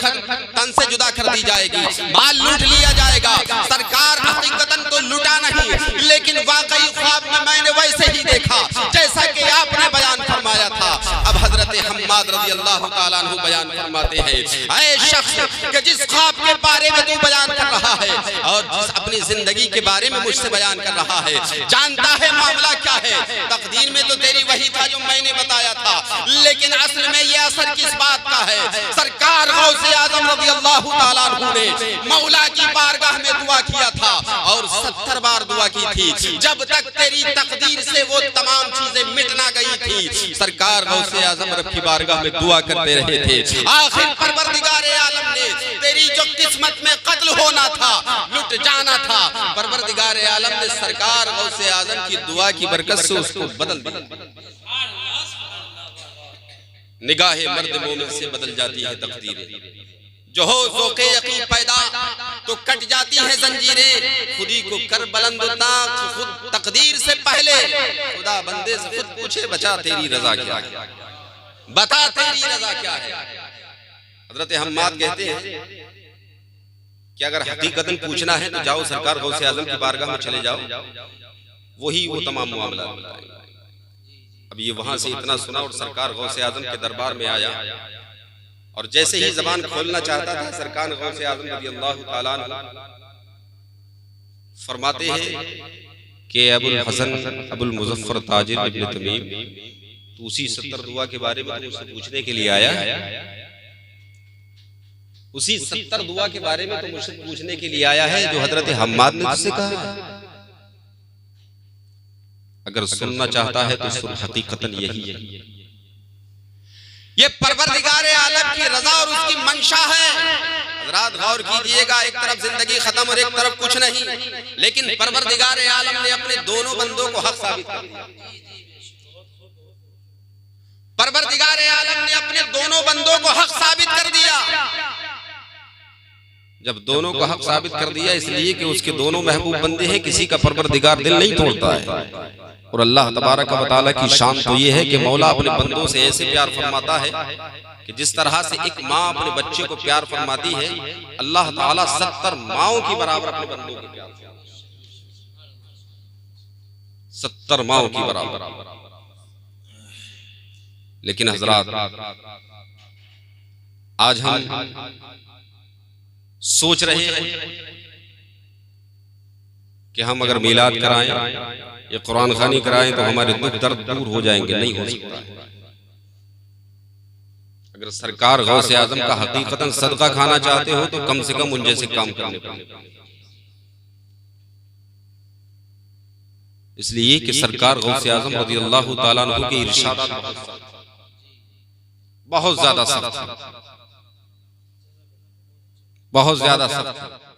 तन से जुदा कर दी जाएगी, माल लूट लिया जाएगा। सरकार हकीकतन तो लूटा नहीं, लेकिन वाकई ख्वाब में मैंने वैसे ही देखा जैसा कि आपने बयान फरमाया था। अब हजरत हम्माद रज़ियल्लाहु ताला अन्हु बयान फरमाते हैं, ऐ शख्स कि जिस ख्वाब के बारे में तू बयान कर रहा है और जिस अपनी जिंदगी के बारे में मुझसे बयान कर रहा है, जानता है मामला क्या है? तकदीर में तो तेरी वही था जो मैंने बताया था, लेकिन असल में ये असर किस बात का है? सरकार गौसे आजम रज़ियल्लाहु ताला अन्हु ने मौला की बारगाह में दुआ किया था और 70 बार दुआ की थी, जब तक तेरी तकदीर से वो तमाम चीजें मिट ना गई थी। सरकार गौसे आजम रब की बारगाह में दुआ करते रहे थे। आखिर परवरदिगारे आलम ने तेरी जो किस्मत में कत्ल होना था, लुट जाना था, परवरदिगारे आलम ने सरकार गौसे आजम की दुआ की बरकत से उसको बदल दिया। निगाहे मर्द मोमिन से बदल जाती है तकदीरें, जो हो ज़ौक़े यकीन पैदा तो कट जाती है जंजीरें। खुदी को कर बुलंद उतना खुद तकदीर से पहले, खुदा बंदे से खुद पूछे बचा तेरी रजा क्या है, बता तेरी रजा क्या है। हजरत हम्माद कहते हैं कि अगर हकीकतन पूछना है तो जाओ सरकार गौसे आजम की बारगाह में चले जाओ, वही वो तमाम मामला बताएंगे। अब ये वहां से इतना सुना और सरकार गौसे आजम के दरबार में आया और जैसे ही जबान खोलना चाहता था, सरकार गौसे आजम रज़ियल्लाहु ताला अन्हु फरमाते हैं कि अबुल हसन अबुल मुज़फ्फर ताजिर इब्न तमीम, तू उसी 70 दुआ के बारे में मुझसे पूछने के लिए आया, उसी 70 दुआ के बारे में तो मुझसे पूछने के लिए आया है जो हजरत हम्माद ने तुझसे कहा। अगर सुनना चाहता है तो सुन, हकीकतन यही है। ये परवरदिगारे आलम की रजा और उसकी मंशा है। हजरात गौर कीजिएगा, एक तरफ जिंदगी खत्म और एक तरफ कुछ नहीं, लेकिन परवरदिगारे आलम ने अपने दोनों बंदों को हक साबित कर दिया। परवरदिगारे आलम ने अपने दोनों बंदों को हक साबित कर दिया। जब दोनों को हक साबित कर दिया, इसलिए कि उसके दोनों महबूब बंदे हैं, किसी का परवरदिगार दिल नहीं तोड़ता है। और अल्लाह तबारक व तआला की शान तो ये है कि मौला अपने बंदों से ऐसे प्यार फरमाता है कि जिस तरह से एक माँ अपने बच्चे को प्यार फरमाती है, अल्लाह ताला 70 माओं की बराबर अपने बंदों को प्यार फरमाता है, 70 माओं की बराबर। लेकिन हजरात, आज हम सोच रहे हैं कि हम अगर मीलाद कराएं, ये कुरान खानी कराएं तो हमारे दुख दर्द दूर हो जाएंगे। नहीं हो सकता। अगर सरकार गौसे आजम का हकीकतन सदका खाना चाहते हो तो कम से कम उन जैसे काम करने पड़ेंगे। इसलिए कि सरकार गौसे आजम रज़ियल्लाहु ताला अन्हु के इरशादात बहुत ज्यादा सख्त, बहुत ज्यादा सख्त।